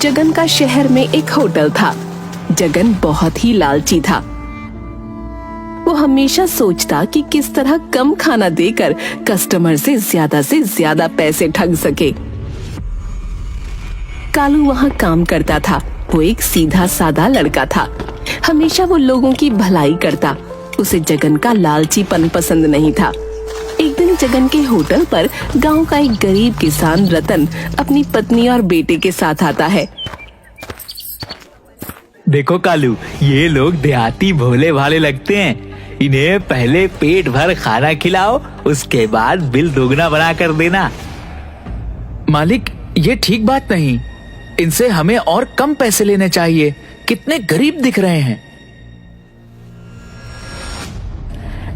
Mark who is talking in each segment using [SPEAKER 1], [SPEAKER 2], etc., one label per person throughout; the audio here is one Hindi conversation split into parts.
[SPEAKER 1] जगन का शहर में एक होटल था। जगन बहुत ही लालची था। वो हमेशा सोचता कि किस तरह कम खाना देकर कस्टमर से ज्यादा पैसे ठग सके। कालू वहाँ काम करता था। वो एक सीधा साधा लड़का था। हमेशा वो लोगों की भलाई करता। उसे जगन का लालचीपन पसंद नहीं था। एक दिन जगन के होटल पर गांव का एक गरीब किसान रतन अपनी पत्नी और बेटे के साथ आता है।
[SPEAKER 2] देखो कालू, ये लोग देहाती भोले भाले लगते हैं। इन्हें पहले पेट भर खाना खिलाओ, उसके बाद बिल दोगुना बना कर देना।
[SPEAKER 3] मालिक, ये ठीक बात नहीं। इनसे हमें और कम पैसे लेने चाहिए। कितने गरीब दिख रहे हैं।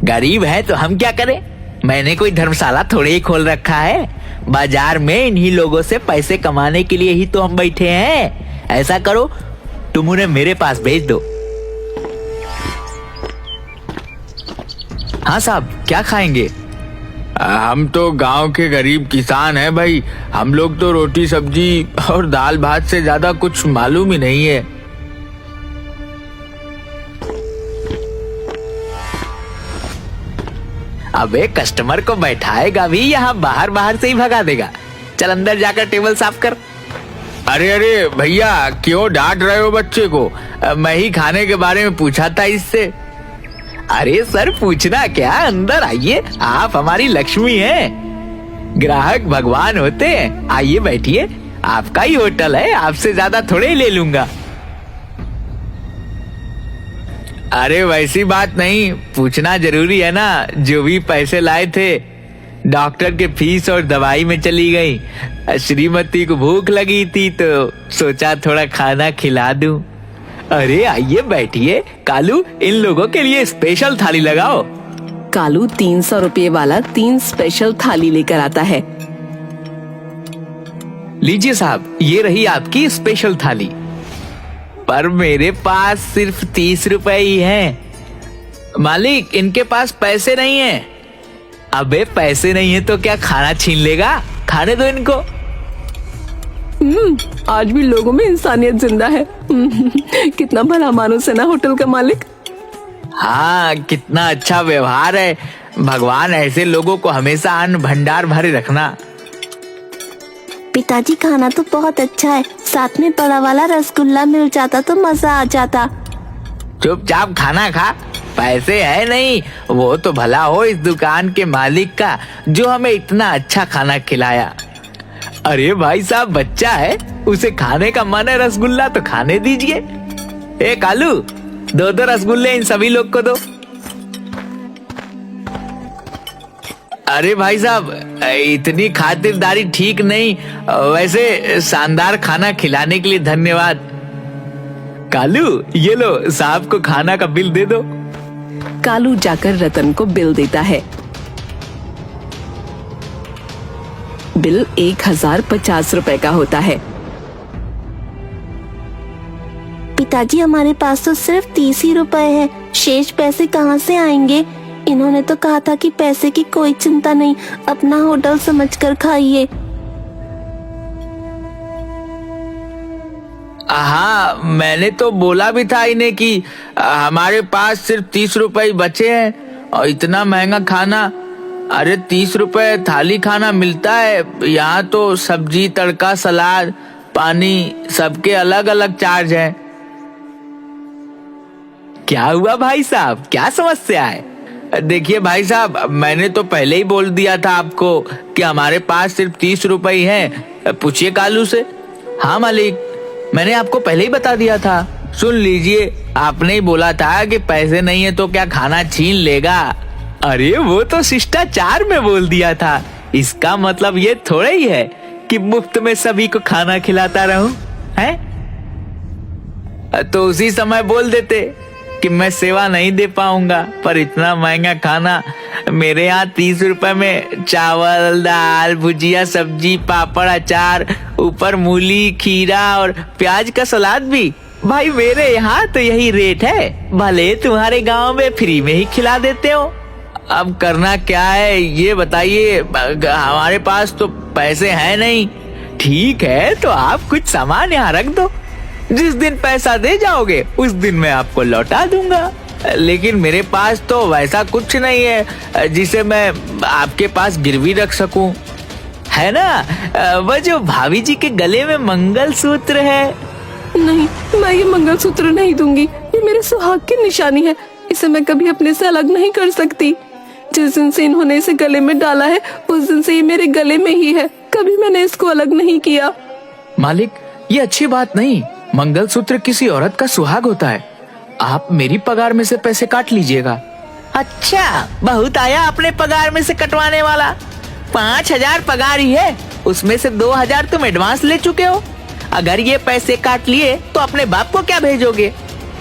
[SPEAKER 2] गरीब है तो हम क्या करें? मैंने कोई धर्मशाला थोड़े ही खोल रखा है। बाजार में इन्हीं लोगों से पैसे कमाने के लिए ही तो हम बैठे हैं। ऐसा करो, तुम उन्हें मेरे पास भेज दो।
[SPEAKER 3] हाँ साहब, क्या खाएंगे?
[SPEAKER 4] हम तो गांव के गरीब किसान हैं भाई। हम लोग तो रोटी सब्जी और दाल भात से ज्यादा कुछ मालूम ही नहीं है।
[SPEAKER 2] अबे कस्टमर को बैठाएगा भी यहाँ बाहर से ही भगा देगा। चल अंदर जाकर टेबल साफ कर।
[SPEAKER 4] अरे अरे भैया, क्यों डांट रहे हो बच्चे को? मैं ही खाने के बारे में पूछा था इससे।
[SPEAKER 2] अरे सर, पूछना क्या, अंदर आइए। आप हमारी लक्ष्मी हैं। ग्राहक भगवान होते हैं। आइए बैठिए। आपका ही होटल है, आपसे ज्यादा थोड़े ही ले लूंगा।
[SPEAKER 4] अरे वैसी बात नहीं, पूछना जरूरी है ना। जो भी पैसे लाए थे डॉक्टर के फीस और दवाई में चली गई। श्रीमती को भूख लगी थी तो सोचा थोड़ा खाना खिला दूं।
[SPEAKER 2] अरे आइए बैठिए। कालू, इन लोगों के लिए स्पेशल थाली लगाओ।
[SPEAKER 1] कालू 300 रुपए वाला 3 स्पेशल थाली लेकर आता है।
[SPEAKER 3] लीजिए साहब, ये रही आपकी स्पेशल थाली।
[SPEAKER 2] पर मेरे पास सिर्फ 30 रुपए ही हैं।
[SPEAKER 3] मालिक, इनके पास पैसे नहीं है।
[SPEAKER 2] अबे पैसे नहीं है तो क्या खाना छीन लेगा? खाने दो इनको।
[SPEAKER 1] आज भी लोगों में इंसानियत जिंदा है। कितना भला मानुस है ना होटल का मालिक।
[SPEAKER 2] हाँ, कितना अच्छा व्यवहार है। भगवान ऐसे लोगों को हमेशा अन्न भंडार भरे रखना।
[SPEAKER 5] पिताजी, खाना तो बहुत अच्छा है। साथ में बड़ा वाला रसगुल्ला मिल जाता तो मजा आ जाता।
[SPEAKER 2] चुपचाप खाना खा। पैसे है नहीं, वो तो भला हो इस दुकान के मालिक का जो हमें इतना अच्छा खाना खिलाया। अरे भाई साहब, बच्चा है, उसे खाने का मन है रसगुल्ला तो खाने दीजिए। ए कालू, 2 रसगुल्ले इन सभी लोग को दो।
[SPEAKER 4] अरे भाई साहब, इतनी खातिरदारी ठीक नहीं। वैसे शानदार खाना खिलाने के लिए धन्यवाद।
[SPEAKER 2] कालू, ये लो, साहब को खाना का बिल दे दो।
[SPEAKER 1] कालू जाकर रतन को बिल देता है। बिल 1050 रुपए का होता है।
[SPEAKER 5] पिताजी, हमारे पास तो सिर्फ 30 ही रुपए है। शेष पैसे कहाँ से आएंगे? इन्होंने तो कहा था कि पैसे की कोई चिंता नहीं, अपना होटल समझकर खाइए।
[SPEAKER 4] हाँ, मैंने तो बोला भी था इन्हें कि हमारे पास सिर्फ 30 रुपए बचे हैं और इतना महंगा खाना। अरे 30 रुपए थाली खाना मिलता है। यहाँ तो सब्जी, तड़का, सलाद, पानी सबके अलग अलग चार्ज हैं।
[SPEAKER 2] क्या हुआ भाई साहब, क्या समस्या है?
[SPEAKER 4] देखिए भाई साहब, मैंने तो पहले ही बोल दिया था आपको कि हमारे पास सिर्फ 30 रुपए ही हैं। पूछिए कालू से।
[SPEAKER 3] हाँ मालिक, मैंने आपको पहले ही बता दिया था।
[SPEAKER 4] सुन लीजिए, आपने ही बोला था कि पैसे नहीं है तो क्या खाना छीन लेगा।
[SPEAKER 2] अरे वो तो शिष्टाचार में बोल दिया था। इसका मतलब ये थोड़ा ही है कि मुफ्त में सभी को खाना खिलाता रहूं, हैं?
[SPEAKER 4] तो उसी समय बोल देते कि मैं सेवा नहीं दे पाऊंगा, पर इतना महंगा खाना मेरे यहाँ 30 रुपए में चावल, दाल, भुजिया, सब्जी, पापड़, अचार, ऊपर मूली, खीरा और प्याज का सलाद भी।
[SPEAKER 2] भाई मेरे यहाँ तो यही रेट है, भले तुम्हारे गांव में फ्री में ही खिला देते हो।
[SPEAKER 4] अब करना क्या है ये बताइए। हमारे पास तो पैसे हैं नहीं।
[SPEAKER 2] ठीक है, तो आप कुछ सामान यहाँ रख दो। जिस दिन पैसा दे जाओगे उस दिन मैं आपको लौटा दूंगा। लेकिन मेरे पास तो वैसा कुछ नहीं है जिसे मैं आपके पास गिरवी रख सकूं, है ना? वह जो भाभी जी के गले में मंगलसूत्र है।
[SPEAKER 1] नहीं, मैं ये मंगलसूत्र नहीं दूंगी। ये मेरे सुहाग की निशानी है। इसे मैं कभी अपने से अलग नहीं कर सकती। जिस दिन से इन्होंने इसे गले में डाला है उस दिन से ये मेरे गले में ही है। कभी मैंने इसको अलग नहीं किया।
[SPEAKER 3] मालिक, ये अच्छी बात नहीं। मंगलसूत्र किसी औरत का सुहाग होता है। आप मेरी पगार में से पैसे काट लीजिएगा।
[SPEAKER 2] अच्छा, बहुत आया अपने पगार में से कटवाने वाला। 5,000 पगार ही है, उसमें से 2,000 तुम एडवांस ले चुके हो। अगर ये पैसे काट लिए तो अपने बाप को क्या भेजोगे?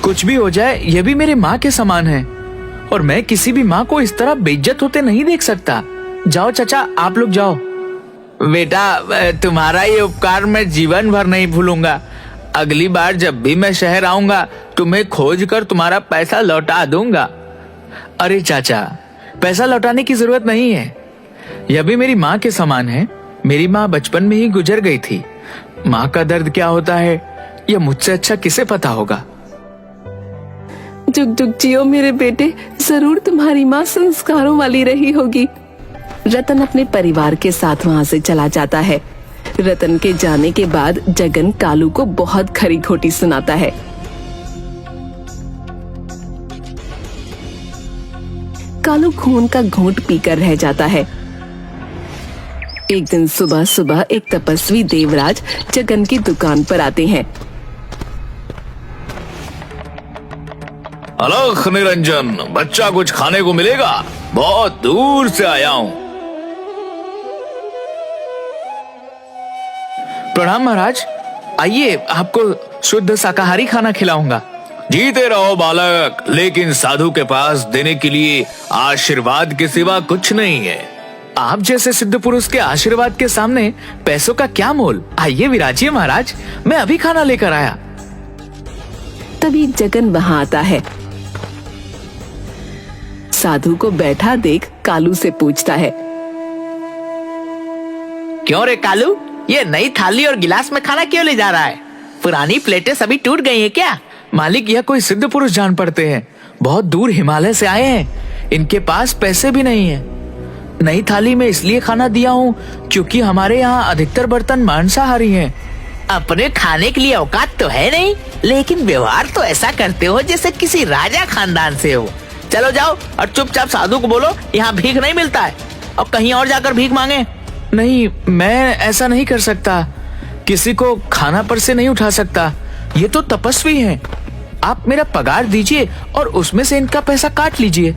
[SPEAKER 3] कुछ भी हो जाए, ये भी मेरे माँ के समान है और मैं किसी भी माँ को इस तरह बेइज्जत होते नहीं देख सकता। जाओ चाचा, आप लोग जाओ।
[SPEAKER 2] बेटा, तुम्हारा ये उपकार मैं जीवन भर नहीं भूलूंगा। अगली बार जब भी मैं शहर आऊंगा तुम्हें खोज कर तुम्हारा पैसा लौटा दूंगा।
[SPEAKER 3] अरे चाचा, पैसा लौटाने की जरूरत नहीं है। यह भी मेरी माँ के समान है। मेरी माँ बचपन में ही गुजर गई थी। माँ का दर्द क्या होता है यह मुझसे अच्छा किसे पता होगा।
[SPEAKER 1] जुग जुग जियो मेरे बेटे, जरूर तुम्हारी माँ संस्कारों वाली रही होगी। रतन अपने परिवार के साथ वहाँ से चला जाता है। रतन के जाने के बाद जगन कालू को बहुत खरी खोटी सुनाता है। कालू खून का घूंट पीकर रह जाता है। एक दिन सुबह सुबह एक तपस्वी देवराज जगन की दुकान पर आते हैं।
[SPEAKER 4] अलख निरंजन, बच्चा कुछ खाने को मिलेगा? बहुत दूर से आया हूँ।
[SPEAKER 3] प्रणाम महाराज, आइए, आपको शुद्ध शाकाहारी खाना खिलाऊंगा।
[SPEAKER 4] जीते रहो बालक, लेकिन साधु के पास देने के लिए आशीर्वाद के सिवा कुछ नहीं है।
[SPEAKER 3] आप जैसे सिद्ध पुरुष के आशीर्वाद के सामने पैसों का क्या मोल। आइए विराजिए महाराज, मैं अभी खाना लेकर आया।
[SPEAKER 1] तभी जगन वहां आता है। साधु को बैठा देख कालू से पूछता है,
[SPEAKER 2] क्यों रे कालू, ये नई थाली और गिलास में खाना क्यों ले जा रहा है? पुरानी प्लेटें सभी टूट गई हैं क्या?
[SPEAKER 3] मालिक, यह कोई सिद्ध पुरुष जान पड़ते हैं। बहुत दूर हिमालय से आए हैं। इनके पास पैसे भी नहीं है। नई थाली में इसलिए खाना दिया हूँ क्योंकि हमारे यहाँ अधिकतर बर्तन मांसाहारी हैं।
[SPEAKER 2] अपने खाने के लिए औकात तो है नहीं, लेकिन व्यवहार तो ऐसा करते हो जैसे किसी राजा खानदान से हो। चलो जाओ और चुपचाप साधु को बोलो यहाँ भीख नहीं मिलता है, और कहीं और जाकर भीख मांगे।
[SPEAKER 3] नहीं, मैं ऐसा नहीं कर सकता। किसी को खाना पर से नहीं उठा सकता। ये तो तपस्वी हैं। आप मेरा पगार दीजिए और उसमें से इनका पैसा काट लीजिए।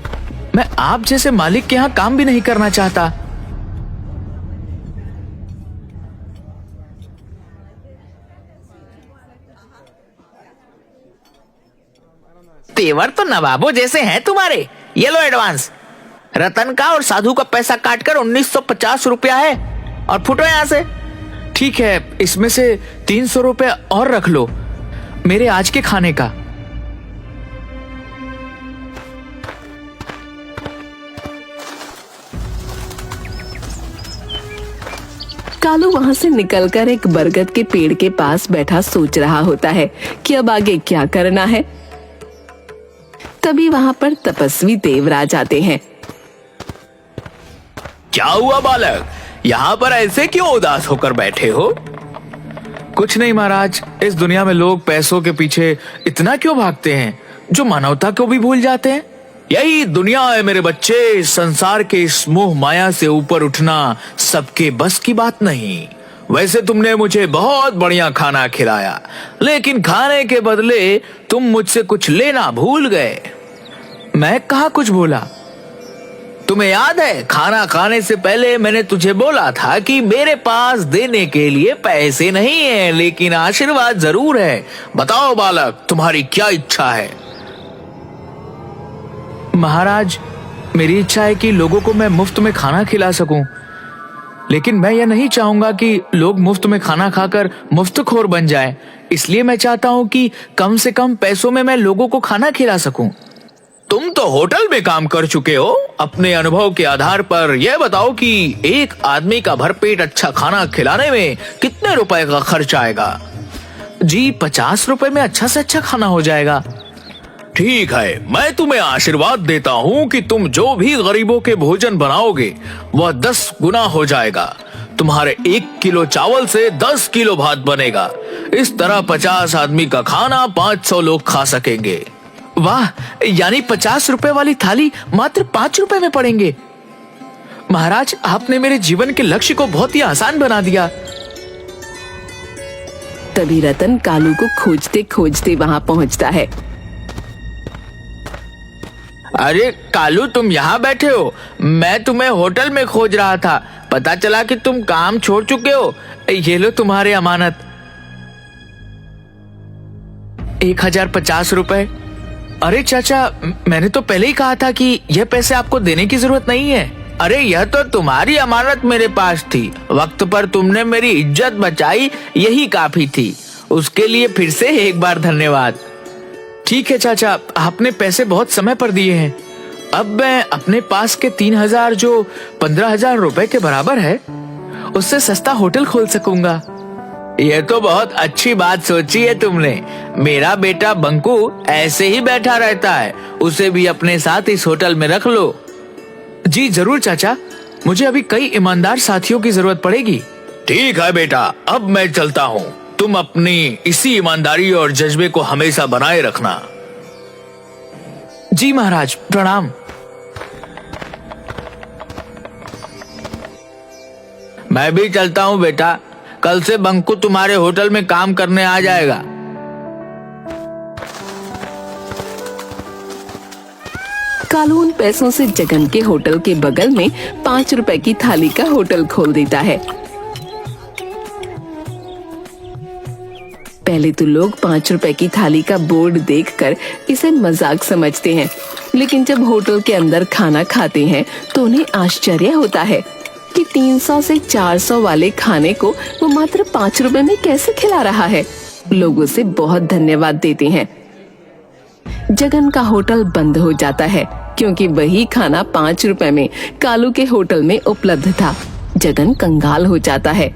[SPEAKER 3] मैं आप जैसे मालिक के यहाँ काम भी नहीं करना चाहता।
[SPEAKER 2] तेवर तो नवाबों जैसे हैं तुम्हारे। ये लो एडवांस। रतन का और साधु का पैसा काटकर 1950 रुपया है, और फुटो यहाँ से।
[SPEAKER 3] ठीक है, इसमें से 300 रुपए और रख लो, मेरे आज के खाने का।
[SPEAKER 1] कालू वहां से निकलकर एक बरगद के पेड़ के पास बैठा सोच रहा होता है कि अब आगे क्या करना है। तभी वहां पर तपस्वी देवराज आते हैं।
[SPEAKER 4] क्या हुआ बालक, यहाँ पर ऐसे क्यों उदास होकर बैठे हो?
[SPEAKER 3] कुछ नहीं महाराज, इस दुनिया में लोग पैसों के पीछे इतना क्यों भागते हैं जो मानवता को भी भूल जाते हैं।
[SPEAKER 4] यही दुनिया है मेरे बच्चे। संसार के इस मोह माया से ऊपर उठना सबके बस की बात नहीं। वैसे तुमने मुझे बहुत बढ़िया खाना खिलाया, लेकिन खाने के बदले तुम मुझसे कुछ लेना भूल गए।
[SPEAKER 3] मैं कहाँ कुछ बोला?
[SPEAKER 4] तुम्हें याद है, खाना खाने से पहले मैंने तुझे बोला था कि मेरे पास देने के लिए पैसे नहीं है, लेकिन आशीर्वाद जरूर है। बताओ बालक, तुम्हारी क्या इच्छा है?
[SPEAKER 3] महाराज, मेरी इच्छा है कि लोगों को मैं मुफ्त में खाना खिला सकूं, लेकिन मैं यह नहीं चाहूंगा कि लोग मुफ्त में खाना खाकर मुफ्तखोर बन जाएं। इसलिए मैं चाहता हूं कि कम से कम पैसों में मैं लोगों को खाना खिला सकूं। तुम तो होटल में काम कर चुके हो, अपने अनुभव के आधार पर यह बताओ कि एक आदमी का भरपेट अच्छा खाना खिलाने में कितने रुपए का खर्च आएगा?
[SPEAKER 4] जी 50 रुपए में अच्छा से अच्छा खाना हो जाएगा।
[SPEAKER 3] ठीक है, मैं तुम्हें आशीर्वाद देता हूँ कि तुम जो भी गरीबों के भोजन बनाओगे वह 10 गुना हो जाएगा। तुम्हारे 1 किलो चावल से 10 किलो भात बनेगा। इस तरह 50 आदमी का खाना 500 लोग खा सकेंगे।
[SPEAKER 4] वाह, यानी 50 रुपए वाली थाली मात्र 5 रुपए में पड़ेंगे। महाराज, आपने मेरे जीवन के लक्ष्य को बहुत ही आसान बना दिया।
[SPEAKER 1] तभी रतन कालू को खोजते खोजते वहां पहुंचता है।
[SPEAKER 2] अरे कालू, तुम यहाँ बैठे हो? मैं तुम्हें होटल में खोज रहा था। पता चला कि तुम काम छोड़ चुके हो।
[SPEAKER 4] ये लो तुम्हारे अमानत। 1050 रुपए। अरे चाचा, मैंने तो पहले ही कहा था कि यह पैसे आपको देने की जरूरत नहीं है।
[SPEAKER 2] अरे यह तो तुम्हारी अमानत मेरे पास थी। वक्त पर तुमने मेरी इज्जत बचाई, यही काफी थी। उसके लिए फिर से एक बार धन्यवाद।
[SPEAKER 4] ठीक है चाचा, आपने पैसे बहुत समय पर दिए हैं। अब मैं अपने पास के 3000 जो 15,000 रुपए के बराबर है, उससे सस्ता होटल खोल सकूंगा।
[SPEAKER 2] यह तो बहुत अच्छी बात सोची है तुमने। मेरा बेटा बंकू ऐसे ही बैठा रहता है, उसे भी अपने साथ इस होटल में रख लो।
[SPEAKER 4] जी जरूर चाचा, मुझे अभी कई ईमानदार साथियों की जरूरत पड़ेगी।
[SPEAKER 3] ठीक है बेटा, अब मैं चलता हूँ। तुम अपनी इसी ईमानदारी और जज्बे को हमेशा बनाए रखना।
[SPEAKER 4] जी महाराज, प्रणाम।
[SPEAKER 2] मैं भी चलता हूँ बेटा। कल से बंकू तुम्हारे होटल में काम करने आ जाएगा।
[SPEAKER 1] कालू उन पैसों से जगन के होटल के बगल में 5 रुपए की थाली का होटल खोल देता है। पहले तो लोग 5 रुपए की थाली का बोर्ड देखकर इसे मजाक समझते हैं, लेकिन जब होटल के अंदर खाना खाते हैं तो उन्हें आश्चर्य होता है कि 300 से 400 वाले खाने को वो मात्र 5 रुपए में कैसे खिला रहा है। लोग उसे बहुत धन्यवाद देते हैं। जगन का होटल बंद हो जाता है क्योंकि वही खाना 5 रुपए में कालू के होटल में उपलब्ध था। जगन कंगाल हो जाता है।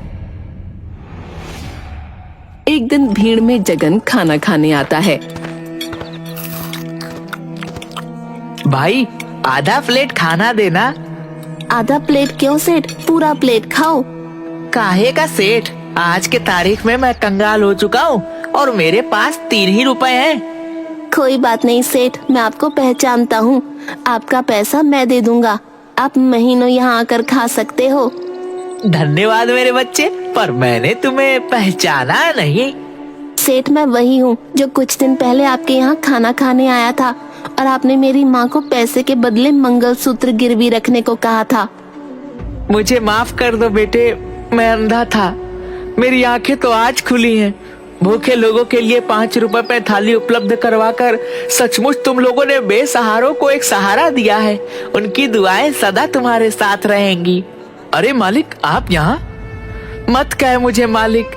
[SPEAKER 1] एक दिन भीड़ में जगन खाना खाने आता है।
[SPEAKER 2] भाई, आधा प्लेट खाना देना।
[SPEAKER 5] आधा प्लेट क्यों सेठ, पूरा प्लेट खाओ।
[SPEAKER 2] काहे का सेठ? आज के तारीख में मैं कंगाल हो चुका हूँ और मेरे पास 3 ही रुपए हैं।
[SPEAKER 5] कोई बात नहीं सेठ, मैं आपको पहचानता हूँ। आपका पैसा मैं दे दूंगा। आप महीनों यहाँ आकर खा सकते हो।
[SPEAKER 2] धन्यवाद मेरे बच्चे, पर मैंने तुम्हें पहचाना नहीं।
[SPEAKER 5] सेठ, मैं वही हूँ जो कुछ दिन पहले आपके यहाँ खाना खाने आया था और आपने मेरी माँ को पैसे के बदले मंगलसूत्र गिरवी रखने को कहा था।
[SPEAKER 4] मुझे माफ कर दो बेटे, मैं अंधा था। मेरी आंखें तो आज खुली हैं। भूखे लोगों के लिए 5 रुपए पे थाली उपलब्ध करवाकर सचमुच तुम लोगों ने बेसहारों को एक सहारा दिया है। उनकी दुआएं सदा तुम्हारे साथ रहेंगी।
[SPEAKER 3] अरे मालिक, आप यहाँ?
[SPEAKER 4] मत कहे मुझे मालिक,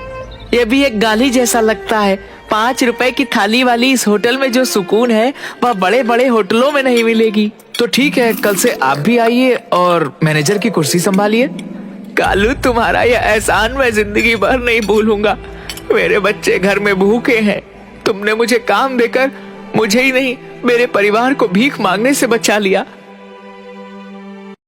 [SPEAKER 4] ये भी एक गाली जैसा लगता है। 5 रुपए की थाली वाली इस होटल में जो सुकून है वह बड़े बड़े होटलों में नहीं मिलेगी।
[SPEAKER 3] तो ठीक है, कल से आप भी आइए और मैनेजर की कुर्सी संभालिए।
[SPEAKER 4] कालू, तुम्हारा यह एहसान मैं जिंदगी भर नहीं भूलूंगा। मेरे बच्चे घर में भूखे हैं। तुमने मुझे काम देकर मुझे ही नहीं, मेरे परिवार को भीख मांगने से बचा लिया।